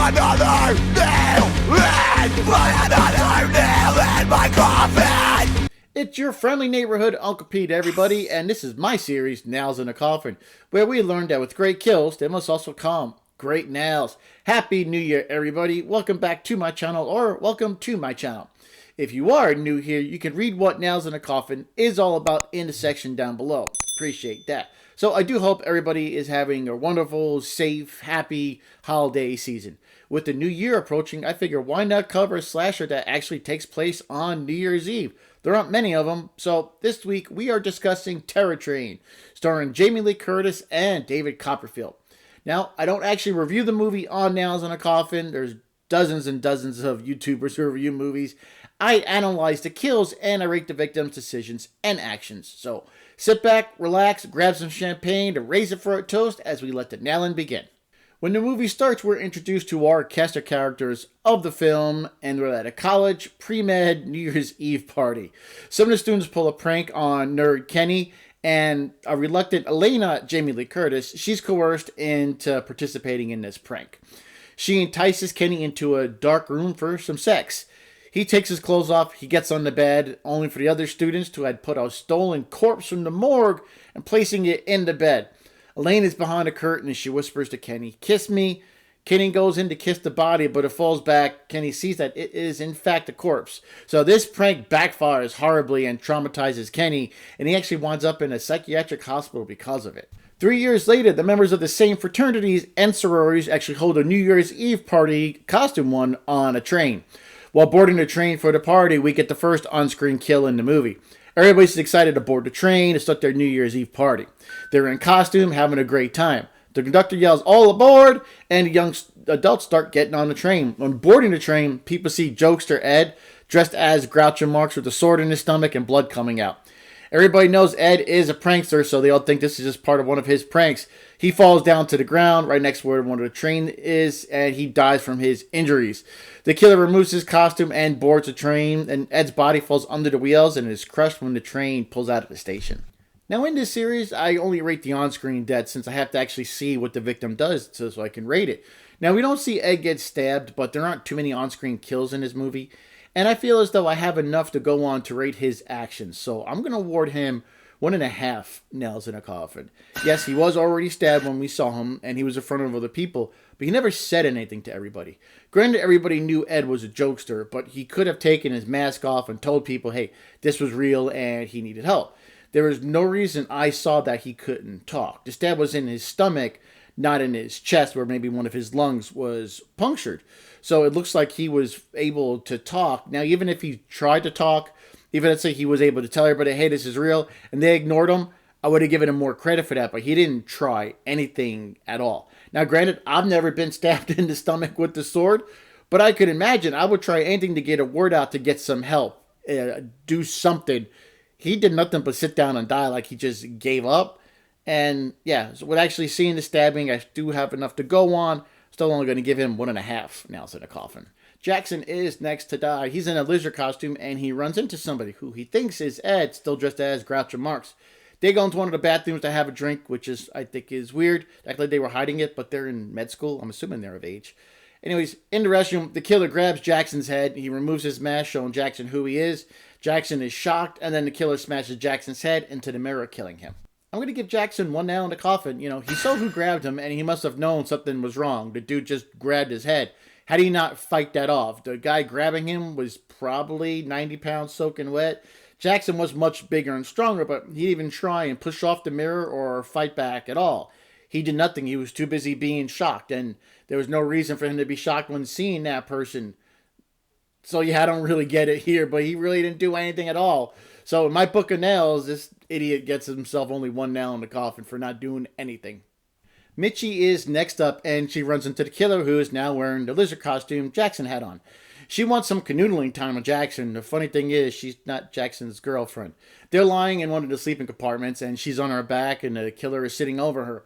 Another nail in my coffin! It's your friendly neighborhood Uncle Pete, everybody, and this is my series, Nails in a Coffin, where we learned that with great kills, there must also come great nails. Happy New Year, everybody. Welcome back to my channel, or welcome to my channel. If you are new here, you can read what Nails in a Coffin is all about in the section down below. Appreciate that. So I do hope everybody is having a wonderful, safe, happy holiday season. With the new year approaching, I figure why not cover a slasher that actually takes place on New Year's Eve? There aren't many of them, so this week we are discussing Terror Train, starring Jamie Lee Curtis and David Copperfield. Now, I don't actually review the movie on Nails in a Coffin. There's dozens and dozens of YouTubers who review movies. I analyze the kills and I rate the victims' decisions and actions. So sit back, relax, grab some champagne to raise it for a toast as we let the nailing begin. When the movie starts, we're introduced to our cast of characters of the film, and we're at a college pre-med New Year's Eve party. Some of the students pull a prank on nerd Kenny, and a reluctant Elena, Jamie Lee Curtis, she's coerced into participating in this prank. She entices Kenny into a dark room for some sex. He takes his clothes off, he gets on the bed, only for the other students to had put a stolen corpse from the morgue and placing it in the bed. Elaine is behind a curtain and she whispers to Kenny, "Kiss me." Kenny goes in to kiss the body, but it falls back. Kenny sees that it is in fact a corpse. So this prank backfires horribly and traumatizes Kenny, and he actually winds up in a psychiatric hospital because of it. 3 years later, the members of the same fraternities and sororities actually hold a New Year's Eve party, costume one, on a train. While boarding the train for the party, we get the first on-screen kill in the movie. Everybody's excited to board the train to start their New Year's Eve party. They're in costume, having a great time. The conductor yells, "All aboard!" and the young adults start getting on the train. When boarding the train, people see jokester Ed dressed as Groucho Marx with a sword in his stomach and blood coming out. Everybody knows Ed is a prankster, so they all think this is just part of one of his pranks. He falls down to the ground right next to where one of the train is, and he dies from his injuries. The killer removes his costume and boards the train, and Ed's body falls under the wheels and is crushed when the train pulls out of the station. Now in this series, I only rate the on-screen death since I have to actually see what the victim does so I can rate it. Now we don't see Ed get stabbed, but there aren't too many on-screen kills in this movie. And I feel as though I have enough to go on to rate his actions. So I'm going to award him 1.5 nails in a coffin. Yes, he was already stabbed when we saw him, and he was in front of other people, but he never said anything to everybody. Granted, everybody knew Ed was a jokester, but he could have taken his mask off and told people, hey, this was real and he needed help. There was no reason I saw that he couldn't talk. The stab was in his stomach, not in his chest, where maybe one of his lungs was punctured. So it looks like he was able to talk. Now, even if he tried to talk, even let's say he was able to tell everybody, hey, this is real, and they ignored him, I would have given him more credit for that, but he didn't try anything at all. Now, granted, I've never been stabbed in the stomach with the sword, but I could imagine I would try anything to get a word out to get some help, do something. He did nothing but sit down and die, like he just gave up. And yeah, so with actually seeing the stabbing, I do have enough to go on. Still only going to give him 1.5 nails in a coffin. Jackson is next to die. He's in a lizard costume and he runs into somebody who he thinks is Ed, still dressed as Groucho Marx. They go into one of the bathrooms to have a drink, which is, I think, is weird. Act like they were hiding it, but they're in med school. I'm assuming they're of age. Anyways, in the restroom, the killer grabs Jackson's head. He removes his mask, showing Jackson who he is. Jackson is shocked, and then the killer smashes Jackson's head into the mirror, killing him. I'm going to give Jackson 1 nail in the coffin. You know, he saw who grabbed him, and he must have known something was wrong. The dude just grabbed his head. How do you not fight that off? The guy grabbing him was probably 90 pounds soaking wet. Jackson was much bigger and stronger, but he didn't even try and push off the mirror or fight back at all. He did nothing. He was too busy being shocked, and there was no reason for him to be shocked when seeing that person. So yeah, I don't really get it here, but he really didn't do anything at all. So in my book of nails, this idiot gets himself only 1 nail in the coffin for not doing anything. Mitchie is next up, and she runs into the killer, who is now wearing the lizard costume Jackson had on. She wants some canoodling time with Jackson. The funny thing is, she's not Jackson's girlfriend. They're lying in one of the sleeping compartments, and she's on her back, and the killer is sitting over her.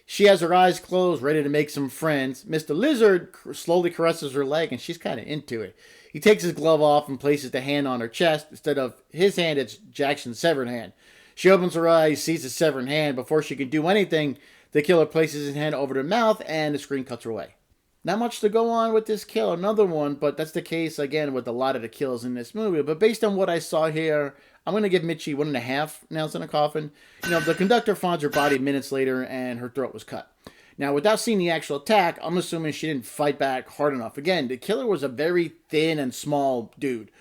She has her eyes closed, ready to make some friends. Mr. Lizard slowly caresses her leg, and she's kind of into it. He takes his glove off and places the hand on her chest. Instead of his hand, it's Jackson's severed hand. She opens her eyes, sees the severed hand. Before she can do anything, The killer places his hand over their mouth and the screen cuts away. Not much to go on with this kill, another one, but that's the case again with a lot of the kills in this movie. But based on what I saw here, I'm going to give Mitchie 1.5 nails in a coffin. The conductor finds her body minutes later and her throat was cut. Now, without seeing the actual attack, I'm assuming she didn't fight back hard enough. Again, the killer was a very thin and small dude.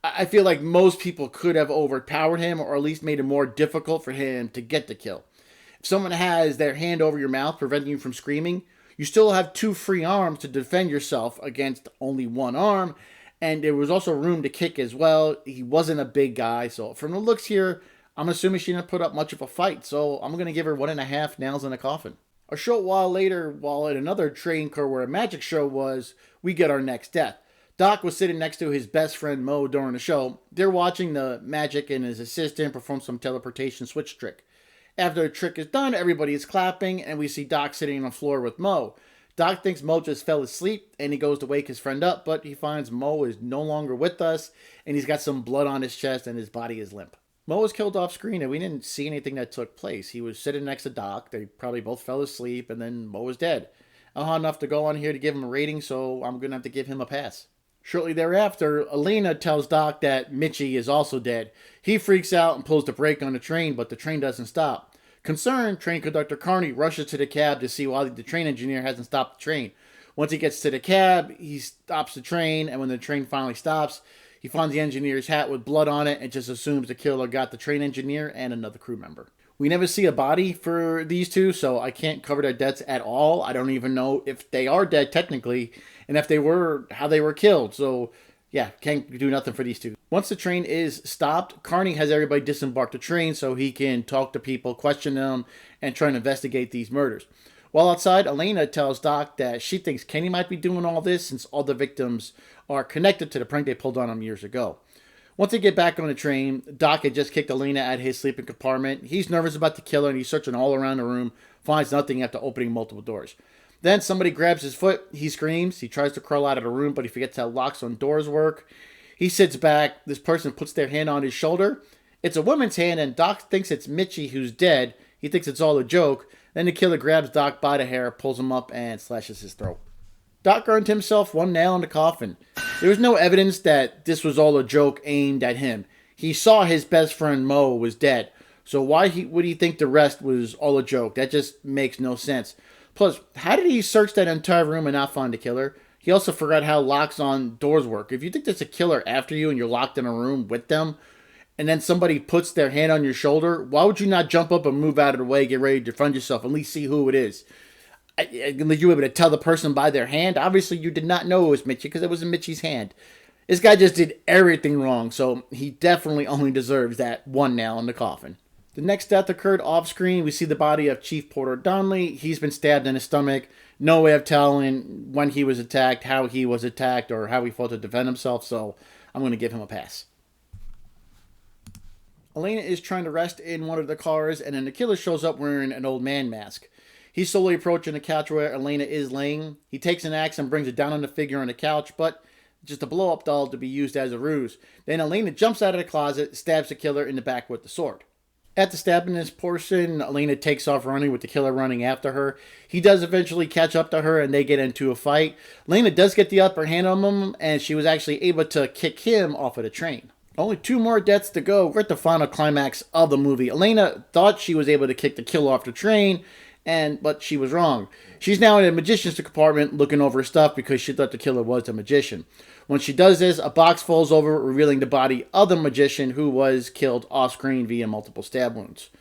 I feel like most people could have overpowered him or at least made it more difficult for him to get the kill. If someone has their hand over your mouth preventing you from screaming, you still have 2 free arms to defend yourself against only 1 arm. And there was also room to kick as well. He wasn't a big guy. So from the looks here, I'm assuming she didn't put up much of a fight. So I'm going to give her 1.5 nails in a coffin. A short while later, while at another train car where a magic show was, we get our next death. Doc was sitting next to his best friend Mo during the show. They're watching the magic and his assistant perform some teleportation switch trick. After the trick is done, everybody is clapping and we see Doc sitting on the floor with Mo. Doc thinks Mo just fell asleep and he goes to wake his friend up, but he finds Mo is no longer with us and he's got some blood on his chest and his body is limp. Mo was killed off screen and we didn't see anything that took place. He was sitting next to Doc. They probably both fell asleep and then Mo was dead. I don't have enough to go on here to give him a rating, so I'm going to have to give him a pass. Shortly thereafter, Elena tells Doc that Mitchie is also dead. He freaks out and pulls the brake on the train, but the train doesn't stop. Concerned, train conductor Carney rushes to the cab to see why the train engineer hasn't stopped the train. Once he gets to the cab, he stops the train, and when the train finally stops, he finds the engineer's hat with blood on it and just assumes the killer got the train engineer and another crew member. We never see a body for these two, so I can't cover their deaths at all. I don't even know if they are dead technically, and if they were, how they were killed. So, yeah, can't do nothing for these two. Once the train is stopped, Carney has everybody disembark the train so he can talk to people, question them, and try and investigate these murders. While outside, Elena tells Doc that she thinks Kenny might be doing all this since all the victims are connected to the prank they pulled on him years ago. Once they get back on the train, Doc had just kicked Elena out of his sleeping compartment. He's nervous about the killer and he's searching all around the room, finds nothing after opening multiple doors. Then somebody grabs his foot, he screams, he tries to crawl out of the room, but he forgets how locks on doors work. He sits back, this person puts their hand on his shoulder. It's a woman's hand and Doc thinks it's Mitchie who's dead. He thinks it's all a joke. Then the killer grabs Doc by the hair, pulls him up, and slashes his throat. Doc earned himself 1 nail in the coffin. There was no evidence that this was all a joke aimed at him. He saw his best friend Mo was dead. So why would he think the rest was all a joke? That just makes no sense. Plus, how did he search that entire room and not find the killer? He also forgot how locks on doors work. If you think there's a killer after you and you're locked in a room with them, and then somebody puts their hand on your shoulder, why would you not jump up and move out of the way, get ready to defend yourself, at least see who it is? You were able to tell the person by their hand. Obviously, you did not know it was Mitchie because it was in Mitchie's hand. This guy just did everything wrong, so he definitely only deserves that 1 nail in the coffin. The next death occurred off screen. We see the body of Chief Porter Donnelly. He's been stabbed in his stomach. No way of telling when he was attacked, how he was attacked, or how he fought to defend himself, so I'm going to give him a pass. Elena is trying to rest in one of the cars, and then the killer shows up wearing an old man mask. He's slowly approaching the couch where Elena is laying. He takes an axe and brings it down on the figure on the couch, but just a blow-up doll to be used as a ruse. Then Elena jumps out of the closet, stabs the killer in the back with the sword. At the stabbing this portion, Elena takes off running with the killer running after her. He does eventually catch up to her and they get into a fight. Elena does get the upper hand on him and she was actually able to kick him off of the train. Only 2 more deaths to go. We're at the final climax of the movie. Elena thought she was able to kick the killer off the train, but she was wrong. She's now in a magician's compartment looking over her stuff because she thought the killer was a magician. When she does this, a box falls over, revealing the body of the magician who was killed off-screen via multiple stab wounds.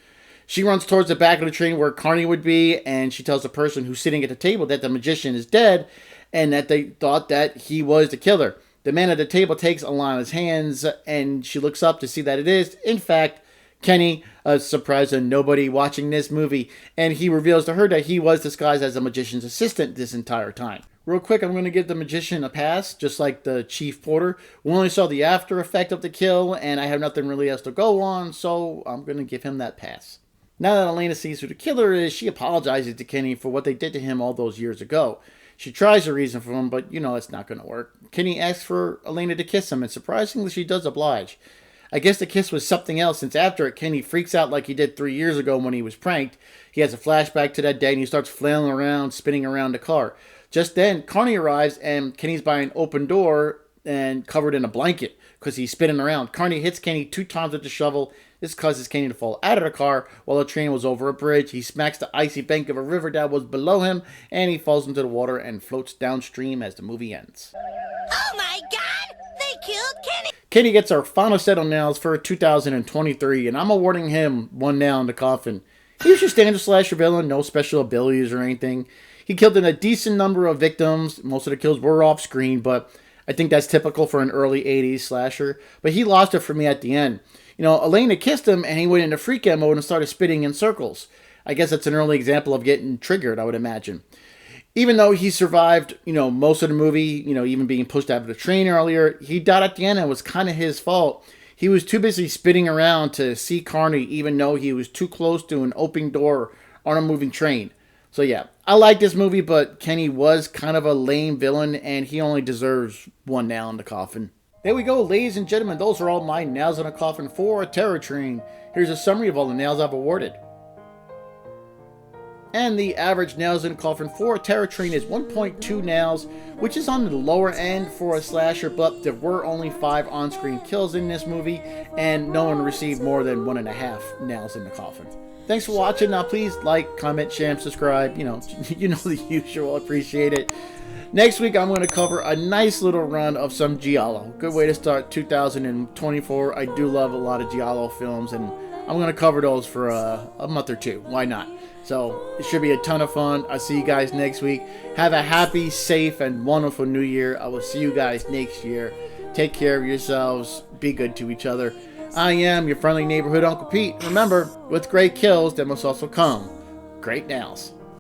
She runs towards the back of the train where Carney would be, and she tells the person who's sitting at the table that the magician is dead and that they thought that he was the killer. The man at the table takes Alana's hands, and she looks up to see that it is, in fact, Kenny, a surprise to nobody watching this movie, and he reveals to her that he was disguised as a magician's assistant this entire time. Real quick, I'm going to give the magician a pass, just like the Chief Porter. We only saw the after effect of the kill, and I have nothing really else to go on, so I'm going to give him that pass. Now that Elena sees who the killer is, she apologizes to Kenny for what they did to him all those years ago. She tries to reason for him, but it's not going to work. Kenny asks for Elena to kiss him, and surprisingly, she does oblige. I guess the kiss was something else, since after it, Kenny freaks out like he did 3 years ago when he was pranked. He has a flashback to that day and he starts flailing around, spinning around the car. Just then, Carney arrives and Kenny's by an open door and covered in a blanket because he's spinning around. Carney hits Kenny 2 times with the shovel. This causes Kenny to fall out of the car while the train was over a bridge. He smacks the icy bank of a river that was below him, and he falls into the water and floats downstream as the movie ends. Oh my god! They killed Kenny! Kenny gets our final set on nails for 2023, and I'm awarding him 1 nail in the coffin. He was your standard slasher villain, no special abilities or anything. He killed a decent number of victims. Most of the kills were off screen, but I think that's typical for an early 80s slasher. But he lost it for me at the end. You know, Elena kissed him and he went into freak out mode and started spitting in circles. I guess that's an early example of getting triggered, I would imagine. Even though he survived, most of the movie, even being pushed out of the train earlier, he died at the end and it was kind of his fault. He was too busy spitting around to see Carney, even though he was too close to an open door on a moving train. So yeah, I like this movie, but Kenny was kind of a lame villain and he only deserves 1 nail in the coffin. There we go, ladies and gentlemen. Those are all my nails in a coffin for Terror Train. Here's a summary of all the nails I've awarded. And the average nails in a coffin for Terror Train is 1.2 nails, which is on the lower end for a slasher, but there were only 5 on-screen kills in this movie, and no one received more than 1.5 nails in the coffin. Thanks for watching. Now please like, comment, share, and subscribe. You know the usual. Appreciate it. Next week, I'm going to cover a nice little run of some giallo. Good way to start 2024. I do love a lot of giallo films, and I'm going to cover those for a month or 2. Why not? So, it should be a ton of fun. I'll see you guys next week. Have a happy, safe, and wonderful new year. I will see you guys next year. Take care of yourselves. Be good to each other. I am your friendly neighborhood Uncle Pete. Remember, with great kills, there must also come great nails.